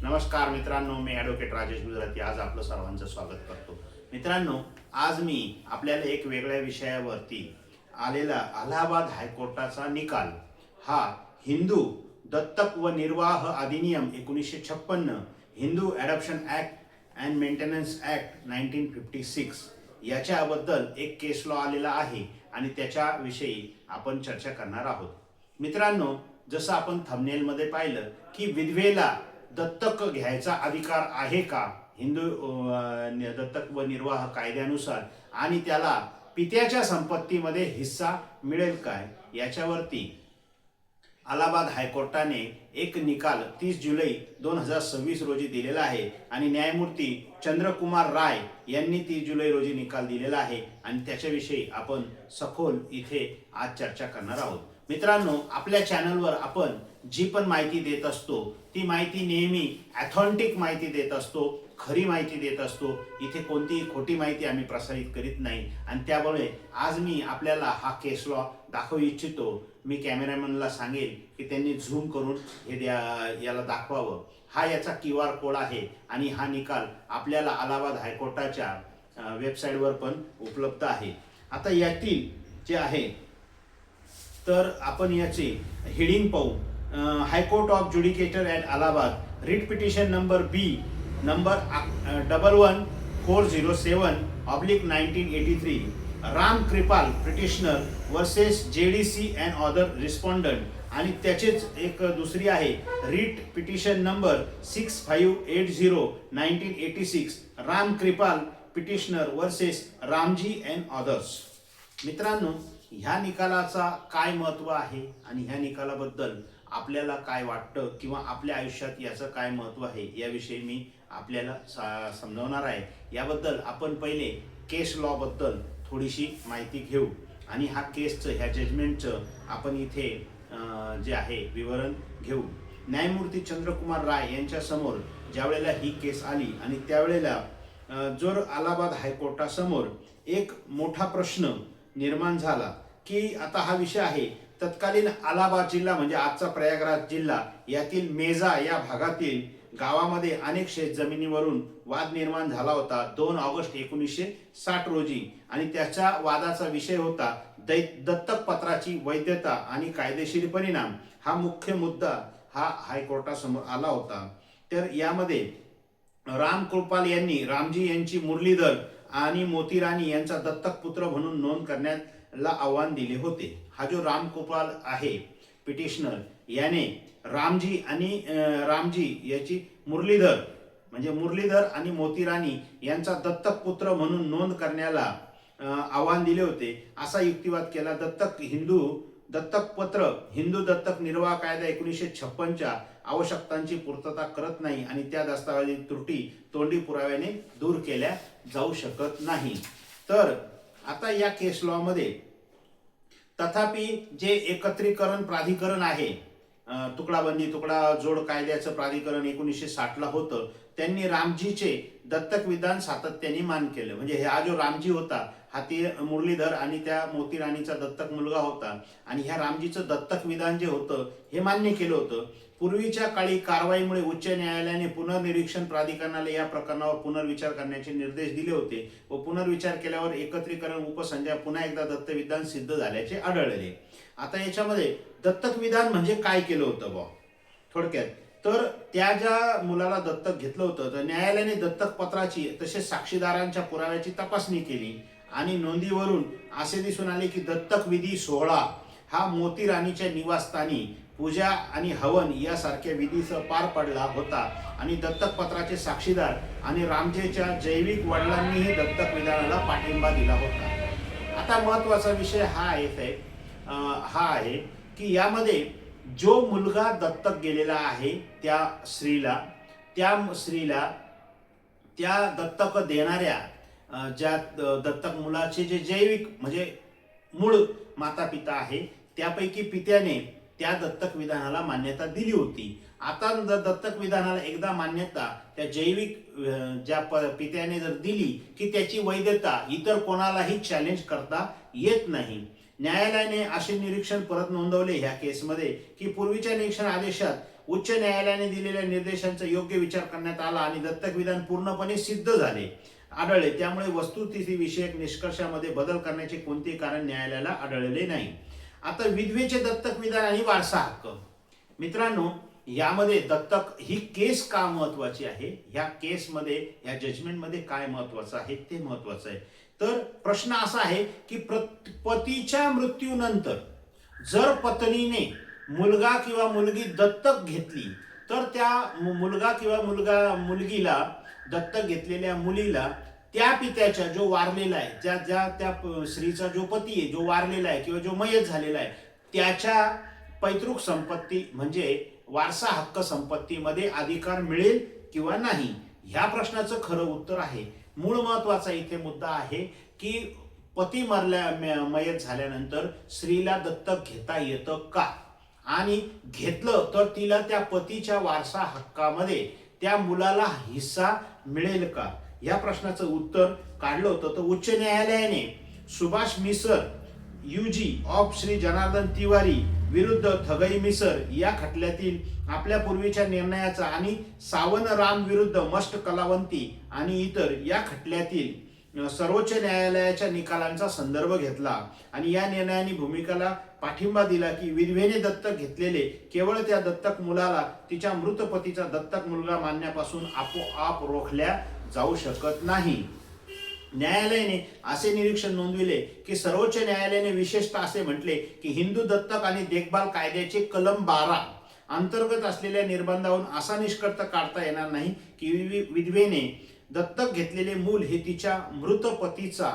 नमस्कार मित्रांनो, मी ॲडव्होकेट राजेश गुजराती आज आपलं सर्वांचं स्वागत करतो। मित्रांनो, आज मी आपल्याला एक वेगळ्या विषयावरती आलेला अलाहाबाद हायकोर्टाचा निकाल हा हिंदू दत्तक व निर्वाह अधिनियम 1956, Hindu adoption act and maintenance act 1956 याच्याबद्दल एक केस लॉ आलेला आहे आणि त्याच्याविषयी आपण चर्चा करणार आहोत। मित्रांनो, जसं आपण थंबनेलमध्ये पाहिलं की विधवेला दत्तक घ्यायचा अधिकार आहे का हिंदू दत्तक व निर्वाह कायद्यानुसार आणि त्याला पित्याच्या संपत्तीमध्ये हिस्सा मिळेल काय याच्यावरती अलाहाबाद हायकोर्टाने एक निकाल 30 जुलै 2026 रोजी दिलेला आहे आणि न्यायमूर्ती चंद्रकुमार राय यांनी 30 जुलै रोजी निकाल दिलेला आहे आणि त्याच्याविषयी आपण सखोल इथे आज चर्चा करणार आहोत। मित्रांनो, आपल्या चॅनलवर आपण जी पण माहिती देत असतो ती माहिती नेहमी ऑथेंटिक माहिती देत असतो, खरी माहिती देत असतो। इथे कोणतीही खोटी माहिती आम्ही प्रसारित करीत नाही आणि त्यामुळे आज मी आपल्याला हा केस लॉ दाखवू इच्छितो। मी कॅमेरामॅनला सांगेल की त्यांनी झूम करून हे याला दाखवावं। हा याचा QR कोड आहे आणि हा निकाल आपल्याला अलाहाबाद हायकोर्टाच्या वेबसाईटवर पण उपलब्ध आहे। आता यातील जे आहे तर आपण याचे हेडिंग पाहू। High court of judicature at Allahabad writ petition number B number 11407/1983 Ram Kripal petitioner versus JDC and other respondent आणि त्याचेच एक दुसरी आहे writ petition number 6580/1986 Ram Kripal petitioner versus Ramji and others. मित्रांनो, ह्या निकालाचा काय महत्त्व आहे आणि ह्या निकालाबद्दल आपल्याला काय वाटतं किंवा आपल्या आयुष्यात याचं काय महत्त्व आहे याविषयी मी आपल्याला समजावणार आहे। याबद्दल आपण पहिले केस लॉ बद्दल थोडीशी माहिती घेऊ आणि ह्या केसचं ह्या जजमेंटचं आपण इथे जे आहे विवरण घेऊ। न्यायमूर्ती चंद्रकुमार राय यांच्या समोर ज्यावेळेला ही केस आली आणि त्यावेळेला जर अलाहाबाद हायकोर्टासमोर एक मोठा प्रश्न निर्माण झाला की आता हा विषय आहे तत्कालीन अलाहाबाद जिल्हा म्हणजे आजचा प्रयागराज जिल्हा यातील मेजा या भागातील गावामध्ये अनेक शेत जमिनीवरून वाद निर्माण झाला होता 2 ऑगस्ट 1960 रोजी आणि त्याच्या वादाचा विषय होता दत्तक पत्राची वैधता आणि कायदेशीर परिणाम। हा मुख्य मुद्दा हा हायकोर्टासमोर आला होता। तर यामध्ये राम कृपाल यांनी रामजी यांची मुरलीधर आणि मोतीराणी यांचा दत्तक पुत्र म्हणून नोंद करण्याला आव्हान दिले होते। हा जो राम कृपाल आहे पिटिशनर याने रामजी याची मुरलीधर आणि मोतीराणी यांचा दत्तक पुत्र म्हणून नोंद करण्याला आव्हान दिले होते असा युक्तिवाद केला। हिंदू दत्तक निर्वाह कायदा 1956च्या आवश्यकतांची पूर्तता करत नाही आणि त्या दस्तावेजी त्रुटी तोंडी पुराव्याने दूर केल्या जाऊ शकत नाही। तर आता या केस लॉ मध्ये तथापि जे एकत्रीकरण प्राधिकरण आहे तुकडाबंदी तुकडा जोड कायद्याचं प्राधिकरण 1960 ला होतं, त्यांनी रामजीचे दत्तक विधान सातत्याने मान केलं। म्हणजे हा जो रामजी होता हा ते मुरलीधर आणि त्या मोतीराणीचा दत्तक मुलगा होता आणि ह्या रामजीचं दत्तक विधान जे होतं हे मान्य केलं होतं। पूर्वीच्या काळी कारवाईमुळे उच्च न्यायालयाने पुनर्निरीक्षण प्राधिकरणाला या प्रकरणावर पुनर्विचार करण्याचे निर्देश दिले होते व पुनर्विचार केल्यावर एकत्रीकरण उपसंज्ञा पुन्हा एकदा दत्तविधान सिद्ध झाल्याचे आढळले। आता याच्यामध्ये दत्तक विधान म्हणजे काय केलं होतं बा थोडक्यात, तर त्या ज्या मुलाला दत्तक घेतलं होतं तर न्यायालयाने दत्तक पत्राची तसेच साक्षीदारांच्या पुराव्याची तपासणी केली आणि नोंदीवरून असे दिसून आले की दत्तक विधी सोहळा हा मोतीराणीच्या निवासस्थानी पूजा आणि हवन यासारख्या विधीसह पार पडला होता आणि दत्तक पत्राचे साक्षीदार आणि रामजीच्या जैविक वडिलांनीही दत्तक विधानाला पाठिंबा दिला होता। आता महत्त्वाचा विषय हा आहे की यामध्ये जो मुलगा दत्तक गेलेला आहे त्या स्त्रीला त्या दत्तक देणाऱ्या ज्या दत्तक मुलाचे जे जैविक म्हणजे मूळ माता पिता आहे त्यापैकी पित्याने त्या दत्तक विधानाला मान्यता दिली होती। आता जर दत्तक विधानाला एकदा मान्यता त्या जैविक ज्या पित्याने जर दिली की त्याची वैधता इतर कोणालाही चॅलेंज करता येत नाही। न्यायालयाने असे निरीक्षण परत नोंदवले ह्या केसमध्ये की पूर्वीच्या निरीक्षण आदेशात उच्च न्यायालयाने दिलेल्या निर्देशांचा योग्य विचार करण्यात आला आणि दत्तक विधान पूर्णपणे सिद्ध झाले आढळले, त्यामुळे वस्तुस्थिती विषयक निष्कर्षामध्ये बदल करण्याचे कोणतेही कारण न्यायालयाला आढळले नाही. आता विधवेचे दत्तक विधान आणि वारसा हक्क. मित्रांनो, यामध्ये दत्तक ही केस का महत्वाची आहे, ह्या केसमध्ये या जजमेंटमध्ये काय महत्वाचं आहे ते महत्वाचं आहे. तर प्रश्न असा आहे की पतीच्या मृत्यूनंतर जर पत्नीने मुलगा किंवा मुलगी दत्तक घेतली तर त्या मुलगा किंवा मुलगीला दत्तक घेतलेल्या मुलीला त्या पित्याच्या जो वारलेला आहे, त्या स्त्रीचा जो पती आहे जो वारलेला आहे किंवा जो मयत झालेला आहे त्याच्या पैतृक संपत्ती म्हणजे वारसा हक्क संपत्तीमध्ये अधिकार मिळेल किंवा नाही, ह्या प्रश्नाचं खरं उत्तर आहे. मूळ महत्वाचा इथे मुद्दा आहे की पती मयत झाल्यानंतर स्त्रीला दत्तक घेता येतं का, आणि घेतलं तर तिला त्या पतीच्या वारसा हक्कामध्ये त्या मुलाला हिस्सा मिळेल का, या प्रश्नाचं उत्तर काढलं होतं. तर उच्च न्यायालयाने सुभाष मिसर यूजी ऑफ श्री जनार्दन तिवारी विरुद्ध थगई मिसर या खटल्यातील आपल्या पूर्वीच्या निर्णयाचा आणि सावन राम विरुद्ध मस्ट कलावंती आणि इतर या खटल्यातील सर्वोच्च न्यायालयाच्या निकालांचा संदर्भ घेतला आणि या निर्णयाने भूमिकेला पाठिंबा दिला की विधवेने दत्तक घेतलेले केवळ त्या दत्तक मुलाला तिच्या मृत पतीचा दत्तक मुलगा मानण्यापासून आपोआप रोखल्या जाऊ शकत नाही. न्यायालयाने असे निरीक्षण नोंदविले की सर्वोच्च न्यायालयाने विशेषतः असे म्हटले की हिंदू दत्तक आणि देखभाल कायद्याचे कलम 12 अंतर्गत असलेल्या निर्बंधावरून असा निष्कर्ष काढता येणार नाही की विधवेने दत्तक घेतलेले मूल हे तिच्या मृत पतीचा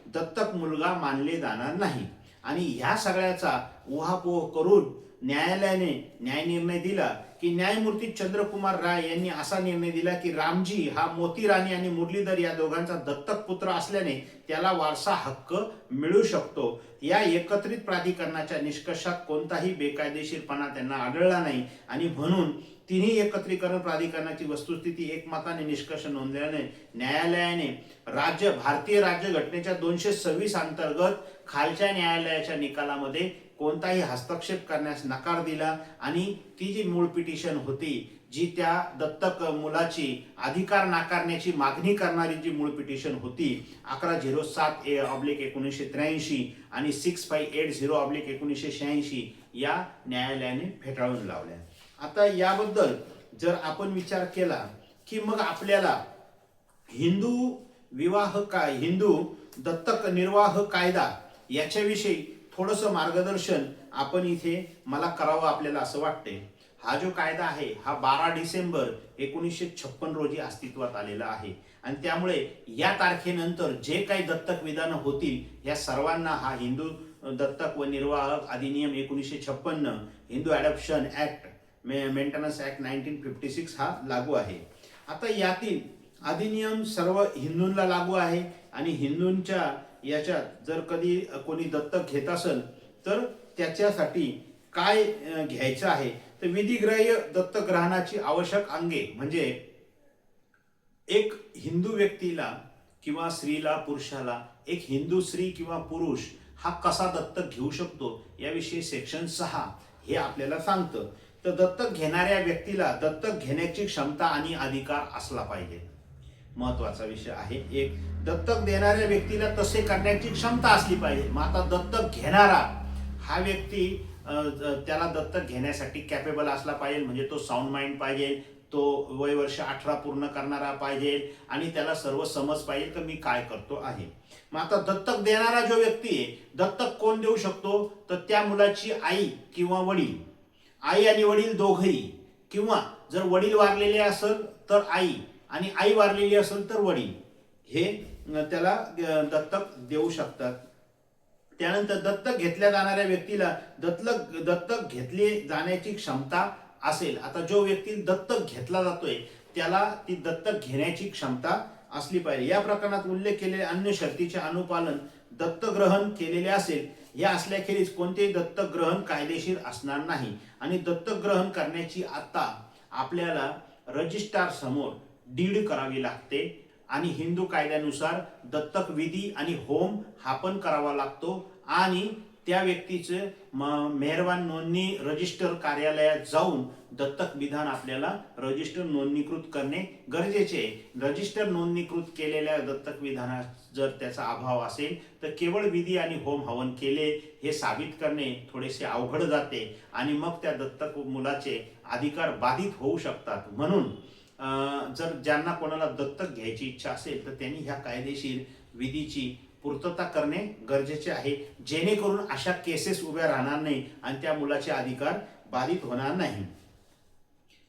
दत्तक मुलगा मानले जाणार नाही. आणि ह्या सगळ्याचा उहापोह करून न्यायालयाने न्याय निर्णय दिला की न्यायमूर्ती चंद्रकुमार राय यांनी असा निर्णय दिला की रामजी हा मोती राणी आणि मुरलीधर या दोघांचा दत्तक पुत्र असल्याने त्याला वारसा हक्क मिळू शकतो. या एकत्रित प्राधिकरणाच्या निष्कर्षात कोणताही बेकायदेशीरपणा त्यांना आढळला नाही आणि म्हणून तिन्ही एकत्रीकरण प्राधिकरणाची वस्तुस्थिती एकमताने निष्कर्ष नोंदल्याने न्यायालयाने भारतीय राज्यघटनेच्या 226 अंतर्गत खालच्या न्यायालयाच्या निकालामध्ये कोणताही हस्तक्षेप करण्यास नकार दिला आणि ती जी मूळ पिटिशन होती जी त्या दत्तक मुलाची अधिकार नाकारण्याची मागणी करणारी जी मूळ पिटिशन होती 1107/1983 आणि 6580/1986 या न्यायालयाने फेटाळून लावल्या. आता याबद्दल जर आपण विचार केला की मग आपल्याला हिंदू दत्तक निर्वाह कायदा याच्याविषयी थोडंसं मार्गदर्शन आपण इथे मला करावं आपल्याला असं वाटते. हा जो कायदा आहे हा 12 डिसेंबर 1956 रोजी अस्तित्वात आलेला आहे आणि त्यामुळे या तारखेनंतर जे काही दत्तक विधानं होतील या सर्वांना हा हिंदू दत्तक व निर्वाह अधिनियम 1956, Hindu adoption act, maintenance act 1956 हा लागू आहे. आता यातील अधिनियम सर्व हिंदूंना लागू आहे आणि हिंदूंच्या याच्यात जर कधी कोणी दत्तक घेत असेल तर त्याच्यासाठी काय घ्यायचं आहे तर विधिग्राह्य दत्तक ग्रहणाची आवश्यक अंगे म्हणजे एक हिंदू व्यक्तीला किंवा स्त्रीला पुरुषाला एक हिंदू स्त्री किंवा पुरुष हा कसा दत्तक घेऊ शकतो याविषयी सेक्शन 6 हे आपल्याला सांगतं. तर दत्तक घेणाऱ्या व्यक्तीला दत्तक घेण्याची क्षमता आणि अधिकार असला पाहिजे, महत्वाचा विषय आहे. एक दत्तक देणाऱ्या व्यक्तीला तसे करण्याची क्षमता असली पाहिजे. मग आता दत्तक घेणारा हा व्यक्ती त्याला दत्तक घेण्यासाठी कॅपेबल असला पाहिजे, म्हणजे तो साऊंड माइंड पाहिजे, तो वय वर्ष 18 पूर्ण करणारा पाहिजे आणि त्याला सर्व समज पाहिजे की मी काय करतो आहे. मग आता दत्तक देणारा जो व्यक्ती आहे दत्तक कोण देऊ शकतो तर त्या मुलाची आई किंवा वडील, आई आणि वडील दोघेही, किंवा जर वडील वारलेले असेल तर आई आणि आई वारलेली असेल तर वडील हे त्याला दत्तक देऊ शकतात. त्यानंतर दत्तक घेतल्या जाणाऱ्या व्यक्तीला दत्तक घेतले जाण्याची क्षमता असेल. आता जो व्यक्ती दत्तक घेतला जातोय त्याला ती दत्तक घेण्याची क्षमता असली पाहिजे. या प्रकरणात उल्लेख केलेले अन्य शर्तीचे अनुपालन दत्तक ग्रहण केलेले असेल या असल्याखेरीज कोणतेही दत्तक ग्रहण कायदेशीर असणार नाही. आणि दत्तक ग्रहण करण्याची आता आपल्याला रजिस्ट्रार समोर डीड करावी लागते आणि हिंदू कायद्यानुसार दत्तक विधी आणि होम हा पण करावा लागतो आणि त्या व्यक्तीचं मेहरबान नोंदणी रजिस्टर कार्यालयात जाऊन दत्तक विधान आपल्याला रजिस्टर नोंदणीकृत करणे गरजेचे आहे. रजिस्टर नोंदणीकृत केलेल्या दत्तक विधानात जर त्याचा अभाव असेल तर केवळ विधी आणि होम हवन केले हे साबित करणे थोडेसे अवघड जाते आणि मग त्या दत्तक मुलाचे अधिकार बाधित होऊ शकतात. म्हणून जर ज्यांना कोणाला दत्तक घ्यायची इच्छा असेल तर त्यांनी ह्या कायदेशीर विधीची पूर्तता करणे गरजेचे आहे, जेणेकरून अशा केसेस उभ्या राहणार नाही आणि त्या मुलाचे अधिकार बाधित होणार नाही.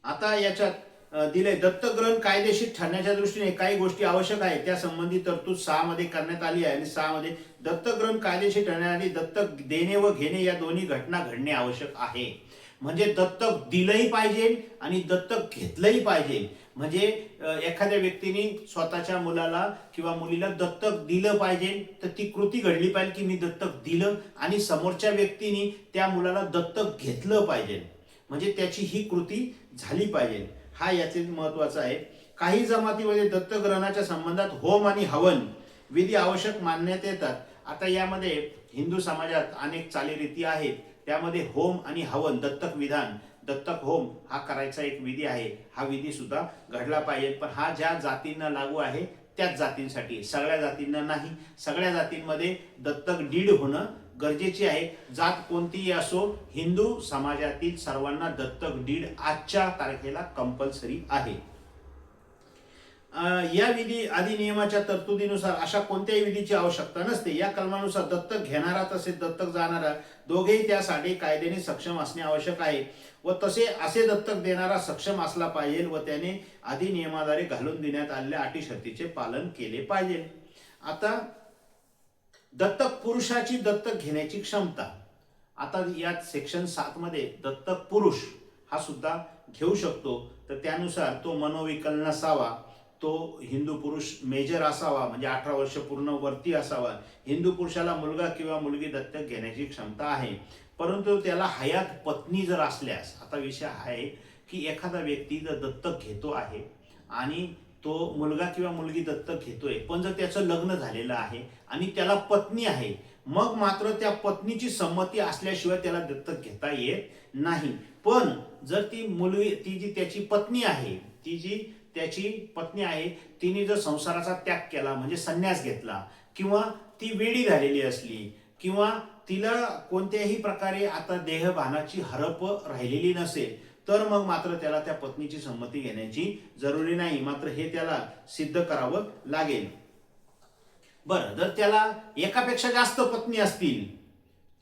आता याच्यात दिले दत्तक ग्रहण कायदेशीर ठरण्याच्या दृष्टीने काही गोष्टी आवश्यक आहेत त्या संबंधी तरतूद 6 मध्ये करण्यात आली आहे आणि 6 मध्ये दत्तक ग्रहण कायदेशीर ठरण्याआधी दत्तक देणे व घेणे या दोन्ही घटना घडणे आवश्यक आहे. म्हणजे दत्तक दिलंही पाहिजे आणि दत्तक घेतलंही पाहिजे. म्हणजे एखाद्या व्यक्तीने स्वतःच्या मुलाला किंवा मुलीला दत्तक दिलं पाहिजे तर ती कृती घडली पाहिजे की मी दत्तक दिलं आणि समोरच्या व्यक्तीने त्या मुलाला दत्तक घेतलं पाहिजे. म्हणजे त्याची ही कृती झाली पाहिजे. हा याचे महत्वाचा आहे. काही जमातीमध्ये दत्तक ग्रहणाच्या संबंधात होम आणि हवन विधी आवश्यक मानण्यात येतात. आता यामध्ये हिंदू समाजात अनेक चालीरीती आहेत. त्यामध्ये होम आणि हवन दत्तक विधान दत्तक होम हा करायचा एक विधी आहे. हा विधी सुद्धा घडला पाहिजे, पण हा ज्या जातींना लागू आहे त्याच जातींसाठी, सगळ्या जातींना नाही. सगळ्या जातींमध्ये दत्तक डीड होणं गरजेचे आहे. जात कोणतीही असो, हिंदू समाजातील सर्वांना दत्तक डीड आजच्या तारखेला कंपल्सरी आहे. या विधी अधिनियमाच्या तरतुदीनुसार अशा कोणत्याही विधीची आवश्यकता नसते. या कलमानुसार दत्तक घेणारा तसेच दत्तक जाणारा दोघेही त्यासाठी कायद्याने सक्षम असणे आवश्यक आहे व असे दत्तक देणारा सक्षम असला पाहिजे व त्याने अधिनियमाद्वारे घालून देण्यात आलेल्या अटी शर्तीचे पालन केले पाहिजे. आता दत्तक पुरुषाची दत्तक घेण्याची क्षमता. आता यात सेक्शन 7 मध्ये दत्तक पुरुष हा सुद्धा घेऊ शकतो. तर त्यानुसार तो मनोविकल नसावा, तो हिंदू पुरुष मेजर असावा, म्हणजे 18 वर्ष पूर्ण वरती असावा. हिंदू पुरुषाला मुलगा किंवा मुलगी दत्तक घेण्याची क्षमता आहे, परंतु त्याला हयात पत्नी जर असल्यास, आता विषय आहे की एखादा व्यक्ती जर दत्तक घेतो आहे आणि तो मुलगा किंवा मुलगी दत्तक घेतोय, पण जर त्याचं लग्न झालेलं आहे आणि त्याला पत्नी आहे, मग मात्र त्या पत्नीची संमती असल्याशिवाय त्याला दत्तक घेता येत नाही. पण जर ती मुलगी, ती जी त्याची पत्नी आहे, ती जी त्याची पत्नी आहे, तिने जर संसाराचा त्याग केला म्हणजे संन्यास घेतला किंवा ती वेडी झालेली असली किंवा तिला कोणत्याही प्रकारे आता देहभानाची हरप राहिलेली नसेल, तर मग मात्र त्याला त्या पत्नीची संमती घेण्याची जरुरी नाही, मात्र हे त्याला सिद्ध करावं लागेल. बरं, जर त्याला एकापेक्षा जास्त पत्नी असतील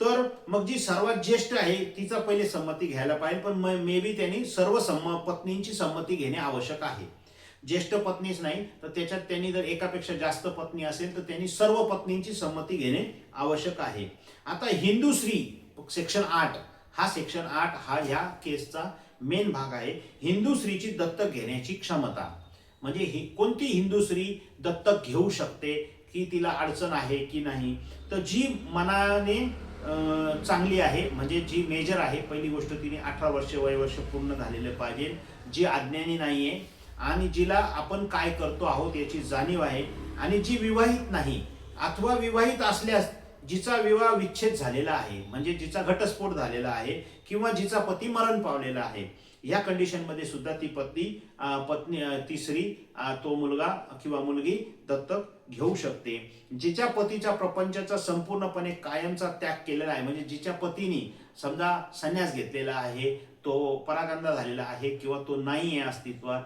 तर मग जी सर्वात ज्येष्ठ आहे तिचा पहिले संमती घ्यायला पाहिजे, पण मे बी त्यांनी सर्व पत्नींची संमती घेणे आवश्यक आहे. ज्येष्ठ पत्नीच नाही तर त्याच्यात त्यांनी जर एकापेक्षा जास्त पत्नी असेल तर त्यांनी सर्व पत्नींची संमती घेणे आवश्यक आहे. आता हिंदू स्त्री सेक्शन 8 हा ह्या केसचा मेन भाग आहे. हिंदू स्त्रीची दत्तक घेण्याची क्षमता. म्हणजे कोणती हिंदू स्त्री दत्तक घेऊ शकते, की तिला अडचण आहे की नाही. तर जी मनाने चांगली आहे, म्हणजे जी मेजर आहे, पहिली गोष्ट तिने 18 वर्ष पूर्ण झालेले पाहिजे, जी अज्ञानी नाहीये आणि जिला आपण काय करतो आहोत याची जाणीव आहे, आणि जी विवाहित नाही अथवा विवाहित असल्यास जिचा विवाह विच्छेद झालेला आहे, म्हणजे जिचा घटस्फोट झालेला आहे किंवा जिचा पती मरण पावलेला आहे, या कंडिशन मध्ये सुद्धा ती पत्नी तिसरी तो मुलगा किंवा मुलगी दत्तक घेऊ शकते. जिच्या पतीच्या प्रपंचाचा संपूर्णपणे कायमचा त्याग केलेला आहे, म्हणजे जिच्या पतीने समजा संन्यास घेतलेला आहे, तो परागंदा झालेला आहे किंवा तो नाही आहे अस्तित्वात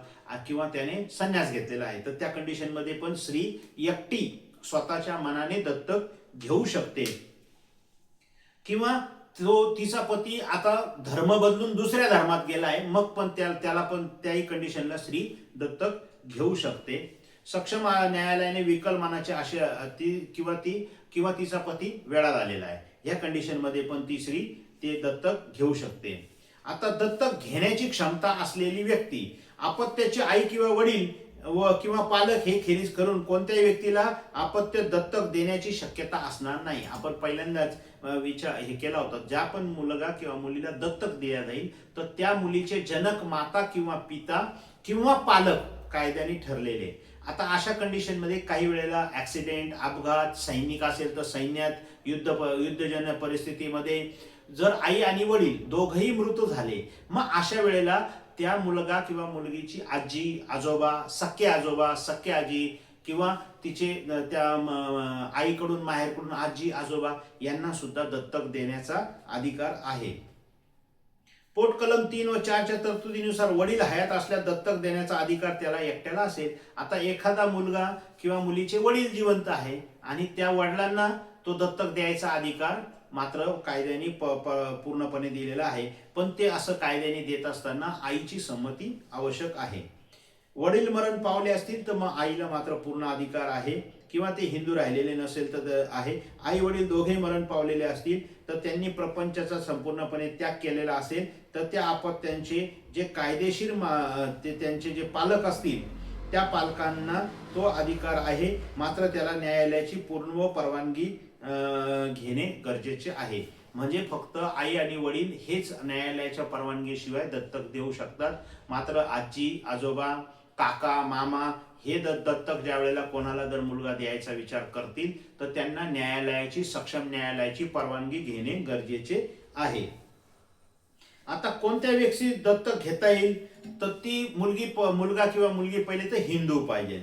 किंवा त्याने संन्यास घेतलेला आहे, तर त्या कंडिशन मध्ये पण स्त्री एकटी स्वतःच्या मनाने दत्तक घेऊ शकते. किंवा तिचा पती आता धर्म बदलून दुसऱ्या धर्मात गेलाय, मग पण त्याला पण त्याही कंडिशनला स्त्री दत्तक घेऊ शकते. सक्षम न्यायालयाने विकल मनाचे असे किंवा तिचा पती वेडा झालेला आहे, या कंडिशन मध्ये पण ती स्त्री ते दत्तक घेऊ शकते. आता दत्तक घेण्याची क्षमता असलेली व्यक्ती, अपत्याचे आई किंवा वडील किंवा पालक हे खेरीज करून कोणत्याही व्यक्तीला अपत्य दत्तक देण्याची शक्यता असणार नाही. आपण पहिल्यांदाच विचार हे केला होता, ज्या पण मुलगा किंवा मुलीला दत्तक दिल्या जाईल तर त्या मुलीचे जनक माता किंवा पिता किंवा पालक कायद्याने ठरलेले, आता अशा कंडिशनमध्ये काही वेळेला ऍक्सिडेंट, अपघात, सैनिक असेल तर सैन्यात युद्धजन्य परिस्थितीमध्ये जर आई आणि वडील दोघंही मृत झाले, मग अशा वेळेला त्या मुलगा किंवा मुलगीची आजी आजोबा, सख्खे आजी किंवा तिचे त्या आईकडून माहेरकडून आजी आजोबा यांना सुद्धा दत्तक देण्याचा अधिकार आहे. पोट कलम 3 व 4च्या तरतुदीनुसार वडील हयात असल्यास दत्तक देण्याचा अधिकार त्याला एकट्याला असेल. आता एखादा मुलगा किंवा मुलीचे वडील जिवंत आहे आणि त्या वडिलांना तो दत्तक द्यायचा अधिकार मात्र कायद्याने पूर्णपणे दिलेला आहे, पण ते असं कायद्याने देत असताना आईची संमती आवश्यक आहे. वडील मरण पावले असतील तर मग आईला मात्र पूर्ण अधिकार आहे, किंवा ते हिंदू राहिलेले नसेल तर आहे. आई वडील दोघे मरण पावलेले असतील तर त्यांनी प्रपंचाचा संपूर्णपणे त्याग केलेला असेल तर त्या अपत्यांचे जे कायदेशीर ते त्यांचे जे पालक असतील त्या पालकांना तो अधिकार आहे, मात्र त्याला न्यायालयाची पूर्ण परवानगी घेणे गरजेचे आहे. म्हणजे फक्त आई आणि वडील हेच न्यायालयाच्या परवानगीशिवाय दत्तक देऊ शकतात. मात्र आजी आजोबा, काका, मामा हे दत्तक ज्या वेळेला कोणाला जर मुलगा द्यायचा विचार करतील तर त्यांना सक्षम न्यायालयाची परवानगी घेणे गरजेचे आहे. आता कोणत्या व्यक्ती दत्तक घेता येईल तर ती मुलगा किंवा मुलगी पहिले तर हिंदू पाहिजे.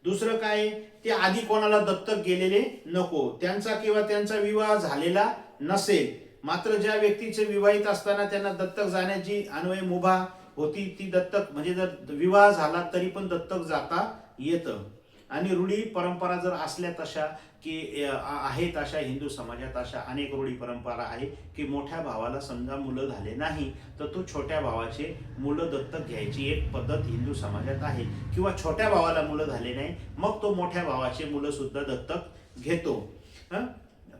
दुसरं काय, ते आधी कोणाला दत्तक गेलेले नको, त्यांचा विवाह झालेला नसेल. मात्र ज्या व्यक्तीचे विवाहित असताना त्यांना दत्तक जाण्याची अन्वय मुभा होती ती दत्तक, म्हणजे जर विवाह झाला तरी पण दत्तक जाता येतं. आणि रूढी परंपरा जर असल्या तशा की आहेत, अशा हिंदू समाजात अशा अनेक रूढी परंपरा आहे की मोठ्या भावाला समजा मुलं झाले नाही तर तो छोट्या भावाचे मुलं दत्तक घ्यायची एक पद्धत हिंदू समाजात आहे. किंवा छोट्या भावाला मुलं झाले नाही मग तो मोठ्या भावाचे मुलं सुद्धा दत्तक घेतो.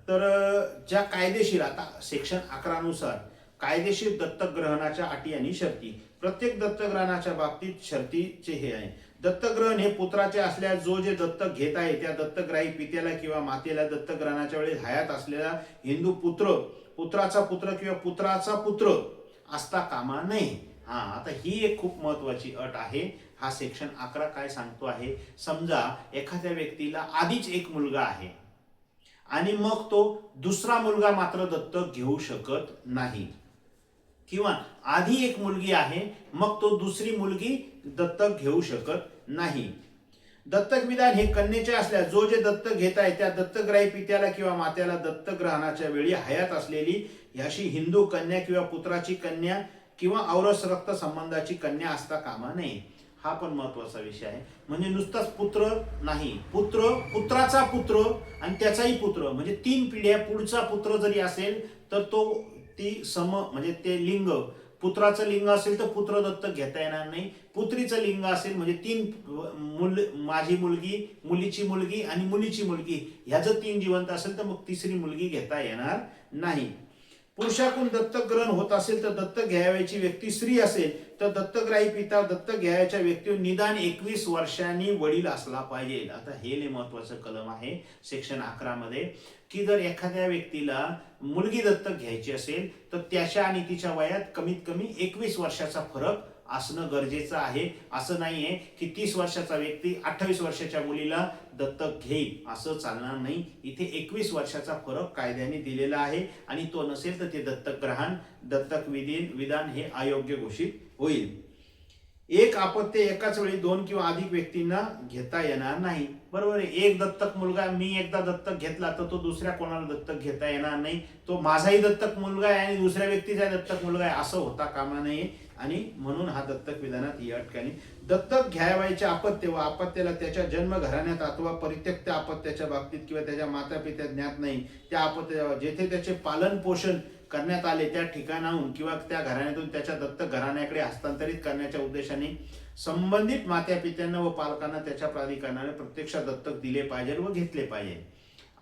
तर ज्या कायदेशीर, आता सेक्शन 11 नुसार कायदेशीर दत्तक ग्रहणाच्या अटी आणि शर्ती. प्रत्येक दत्तक ग्रहणाच्या बाबतीत शर्तीचे हे आहे. दत्तक ग्रहण हे पुत्राचे असल्यास जो जे दत्तक घेत आहे त्या दत्तकग्राही पित्याला किंवा मातेला दत्तक ग्रहणाच्या वेळी हयात असलेला हिंदू पुत्राचा पुत्र किंवा पुत्राचा पुत्र असता कामा नये. आता ही एक खूप महत्वाची अट आहे. हा सेक्शन 11 काय सांगतो आहे, समजा एखाद्या व्यक्तीला आधीच एक मुलगा आहे आणि मग तो दुसरा मुलगा मात्र दत्तक घेऊ शकत नाही, किंवा आधी एक मुलगी आहे मग तो दुसरी मुलगी दत्तक घेऊ शकत नाही. दत्तक विधान हे कन्येचे असल्यास जो जे दत्तक घेत आहे त्या दत्तकग्राही पित्याला किंवा मात्याला दत्तक ग्रहणाच्या वेळी हयात असलेली अशी हिंदू कन्या किंवा पुत्राची कन्या किंवा औरस रक्त संबंधाची कन्या असता कामा नये. हा पण महत्वाचा विषय आहे. म्हणजे नुसताच पुत्र नाही, पुत्राचा पुत्र आणि त्याचाही पुत्र, म्हणजे 3 पिढ्या पुढचा पुत्र जरी असेल तर ती म्हणजे ते लिंग, पुत्राचं लिंग असेल तर पुत्र दत्तक घेता येणार नाही. पुत्रीचं लिंग असेल म्हणजे 3 माझी मुलगी, मुलीची मुलगी आणि मुलीची मुलगी ह्या जर 3 जिवंत असेल तर मग तिसरी मुलगी घेता येणार नाही. पुरुषाकडून दत्तक ग्रहण होत असेल तर दत्तक घ्यावयाची व्यक्ती स्त्री असेल तर दत्तकग्राही पिता दत्तक घ्यायच्या व्यक्तीवर निदान 21 वर्षांनी वडील असला पाहिजे. आता हे लय महत्वाचं कलम आहे सेक्शन 11 मध्ये, की जर एखाद्या व्यक्तीला मुलगी दत्तक घ्यायची असेल तर त्याच्या आणि तिच्या वयात कमीत कमी 21 वर्षाचा फरक असणं गरजेचं आहे. असं नाहीये की 30 वर्षाचा व्यक्ती 28 वर्षाच्या मुलीला दत्तक घेईल, असं चालणार नाही. इथे 21 वर्षाचा फरक कायद्याने दिलेला आहे आणि तो नसेल तर ते दत्तक विधान हे अयोग्य घोषित होईल. एक अपत्य एकाच वेळी 2 किंवा अधिक व्यक्तींना घेता येणार नाही. बरोबर आहे. एक दत्तक मुलगा मी एकदा दत्तक घेतला तर तो दुसऱ्या कोणाला दत्तक घेता येणार नाही. तो माझाही दत्तक मुलगा आहे आणि दुसऱ्या व्यक्तीचा दत्तक मुलगा आहे असं होता कामा नये. आणि म्हणून हा दत्तक विधानात ही अटकणी. दत्तक घ्यावयाचे अपत्य व अपत्याला त्याच्या जन्म घराण्यात अथवा परित्यक्त अपत्याच्या बाबतीत किंवा त्याच्या माता पित्या ज्ञात नाही त्या अपत्यावर जेथे त्याचे पालन पोषण करण्यात आले त्या ठिकाणाहून किंवा त्या घराण्यातून त्याच्या दत्तक घराण्याकडे हस्तांतरित करण्याच्या उद्देशाने संबंधित माता पित्यांना व पालकांना त्याच्या प्राधिकरणाने प्रत्यक्ष दत्तक दिले पाहिजे व घेतले पाहिजे.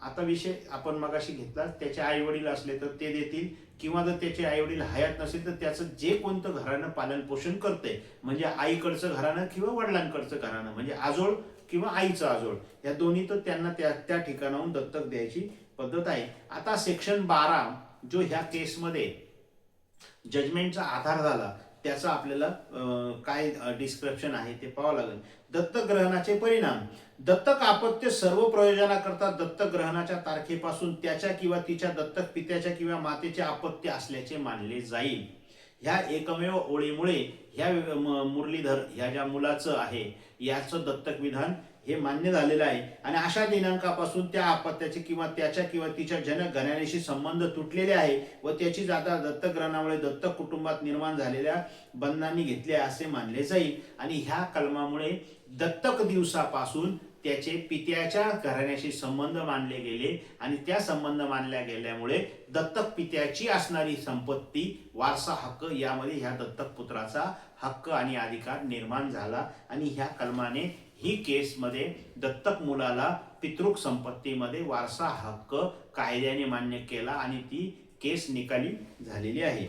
आता विषय आपण मगाशी घेतला, त्याचे आई वडील असले तर ते देतील, किंवा जर त्याचे आई वडील हयात नसेल तर त्याचं जे कोणतं घराणं पालन पोषण करते, म्हणजे आईकडचं घराणं किंवा वडिलांकडचं घराणं, म्हणजे आजोळ किंवा आईचं आजोळ, या दोन्ही तर त्यांना त्या ठिकाणाहून दत्तक द्यायची पद्धत आहे. आता सेक्शन 12 जो ह्या केसमध्ये जजमेंटचा आधार झाला त्याचा आपल्याला काय डिस्क्रिप्शन आहे ते पाहावं लागेल. दत्तक ग्रहणाचे परिणाम. दत्तक आपत्य सर्व प्रयोजनाकरता दत्तक ग्रहणाच्या तारखेपासून त्याच्या किंवा तिच्या दत्तक पित्याच्या किंवा मातेचे अपत्य असल्याचे मानले जाईल. ह्या एकमेव ओळीमुळे ह्या मुरलीधर ह्या ज्या मुलाचं आहे याचं दत्तक विधान हे मान्य झालेलं आहे आणि अशा दिनांकापासून त्या अपत्याचे किंवा त्याच्या किंवा तिच्या जनक घराण्याशी संबंध तुटलेले आहे व त्याची जाता दत्तक ग्रहणामुळे दत्तक कुटुंबात निर्माण झालेल्या बंधांनी घेतले असे मानले जाईल. आणि ह्या कलमामुळे दत्तक दिवसापासून त्याचे पित्याच्या घराण्याशी संबंध मानले गेले आणि त्या संबंध मानल्या गेल्यामुळे दत्तक पित्याची असणारी संपत्ती वारसा हक्क यामध्ये ह्या दत्तक पुत्राचा हक्क आणि अधिकार निर्माण झाला. आणि ह्या कलमाने ही केसमध्ये दत्तक मुलाला पितृक संपत्तीमध्ये वारसा हक्क कायद्याने मान्य केला आणि ती केस निकाली झालेली आहे.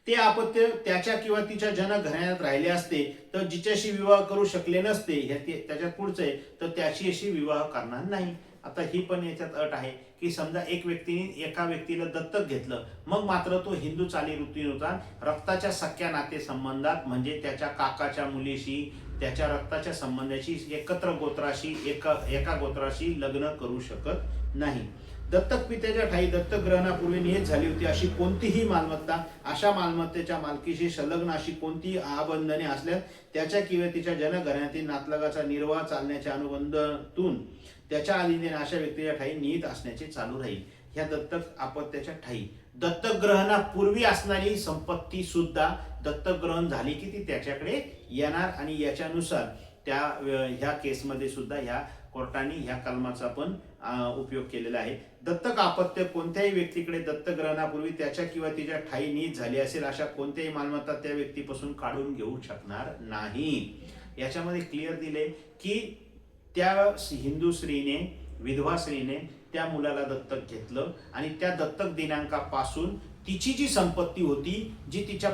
ते अपत्य त्याच्या किंवा तिच्या जनक घराण्यात राहिले असते तर जिच्याशी विवाह करू शकले नसते, त्याच्यात पुढचं आहे तर त्याच्याशी विवाह करणार नाही. आता ही पण याच्यात अट आहे की समजा एक व्यक्तीने एका व्यक्तीला दत्तक घेतलं, मग मात्र तो हिंदू चालीरीतीनुसार रक्ताच्या सख्या नाते संबंधात म्हणजे त्याच्या काकाच्या मुलीशी त्याच्या रक्ताच्या संबंधाशी एकत्र गोत्राशी एका गोत्राशी लग्न करू शकत नाही. दत्तक पित्याच्या ठायी दत्तक ग्रहणापूर्वी नियत झाली होती अशी कोणतीही मालमत्ता अशा मालमत्तेच्या मालकीशी संलग्न अशी कोणतीही आबंधने असल्यास त्याच्या किंवा तिच्या जनक घराण्यातील नातलगाचा निर्वाह चालण्याच्या अनुबंधातून त्याच्या अधीने अशा व्यक्तीच्या ठायी निहित असण्याचे चालू राहील. ह्या दत्तक अपत्याच्या ठायी दत्तक ग्रहणापूर्वी असणारी संपत्ती सुद्धा दत्तक ग्रहण झाली की ती त्याच्याकडे येणार आणि याच्यानुसार त्या ह्या केसमध्ये सुद्धा ह्या कोर्टाने ह्या कलमाचा पण उपयोग केलेला आहे. दत्तक अपत्य कोणत्याही व्यक्तीकडे दत्तक ग्रहणापूर्वी त्याच्या किंवा तिच्या ठायी निहित झाली असेल अशा कोणत्याही मालमत्ता त्या व्यक्तीपासून काढून घेऊ शकणार नाही. याच्यामध्ये क्लिअर दिले की त्या हिंदू स्त्रीने विधवा स्त्रीने त्या मुलाला दत्तक घेतलं आणि त्या दत्तक दिनांकापासून तिची जी संपत्ती होती जी तिच्या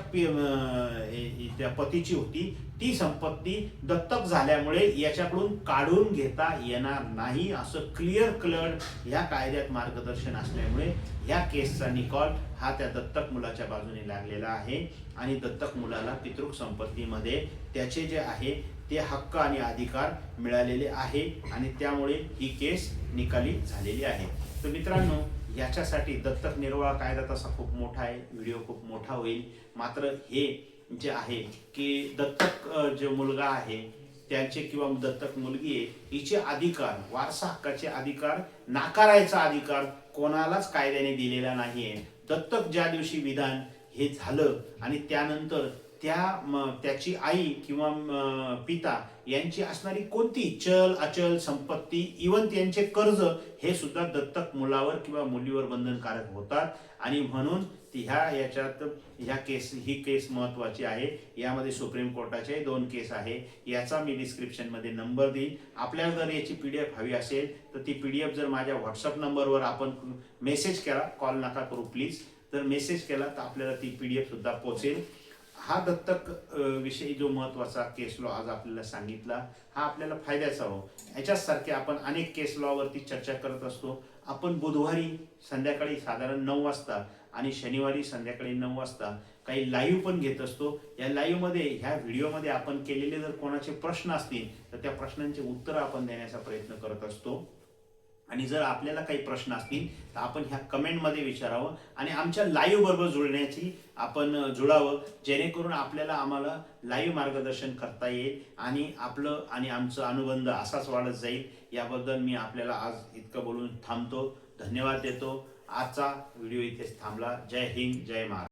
त्या पतीची होती ती संपत्ती दत्तक झाल्यामुळे याच्याकडून काढून घेता येणार नाही असं क्लिअर कलर ह्या कायद्यात मार्गदर्शन असल्यामुळे ह्या केसचा निकाल हा त्या दत्तक मुलाच्या बाजूने लागलेला आहे आणि दत्तक मुलाला पितृक संपत्तीमध्ये त्याचे जे आहे ते हक्क आणि अधिकार मिळालेले आहे आणि त्यामुळे ही केस निकाली झालेली आहे. तर मित्रांनो, याच्यासाठी दत्तक निर्वाह कायदा तसा खूप मोठा आहे, व्हिडिओ खूप मोठा होईल. मात्र हे जे आहे की दत्तक जो मुलगा आहे त्यांचे किंवा दत्तक मुलगी आहे हिचे अधिकार वारसा हक्काचे अधिकार नाकारायचा अधिकार कोणालाच कायद्याने दिलेला नाहीये. दत्तक ज्या दिवशी विधान हे झालं आणि त्यानंतर त्याची आई किंवा पिता यांची असणारी कोणती चल अचल संपत्ती इवन त्यांचे कर्ज हे सुद्धा दत्तक मुलावर किंवा मुलीवर बंधनकारक होतात आणि म्हणून ही केस महत्वाची आहे. यामध्ये सुप्रीम कोर्टाचे 2 केस आहे. याचा मी डिस्क्रिप्शन मध्ये नंबर देईन. आपल्याला जर याची PDF हवी असेल तर ती PDF जर माझ्या व्हॉट्सअप नंबरवर आपण मेसेज केला, कॉल नका करू प्लीज, जर मेसेज केला तर आपल्याला ती PDF सुद्धा पोहोचेल. हा दत्तक विषयी जो महत्वाचा केस लॉ आज आपल्याला सांगितला हा आपल्याला फायद्याचा हो. याच्याच सारखे आपण अनेक केस लॉ वरती चर्चा करत असतो. आपण बुधवारी संध्याकाळी साधारण 9 वाजता आणि शनिवारी संध्याकाळी 9 वाजता काही लाईव्ह पण घेत असतो. या लाईव्ह मध्ये ह्या व्हिडिओ मध्ये आपण केलेले जर कोणाचे प्रश्न असतील तर त्या प्रश्नांचे उत्तर आपण देण्याचा प्रयत्न करत असतो. आणि जर आपल्याला काही प्रश्न असतील तर आपण ह्या कमेंटमध्ये विचारावं आणि आमच्या लाईव्ह बरोबर जुळण्याची आपण जुळावं जेणेकरून आम्हाला लाईव्ह मार्गदर्शन करता येईल आणि आपलं आणि आमचं अनुबंध असाच वाढत जाईल. याबद्दल मी आपल्याला आज इतकं बोलून थांबतो. धन्यवाद देतो. आजचा व्हिडिओ इथेच थांबला. जय हिंद, जय महाराष्ट्र.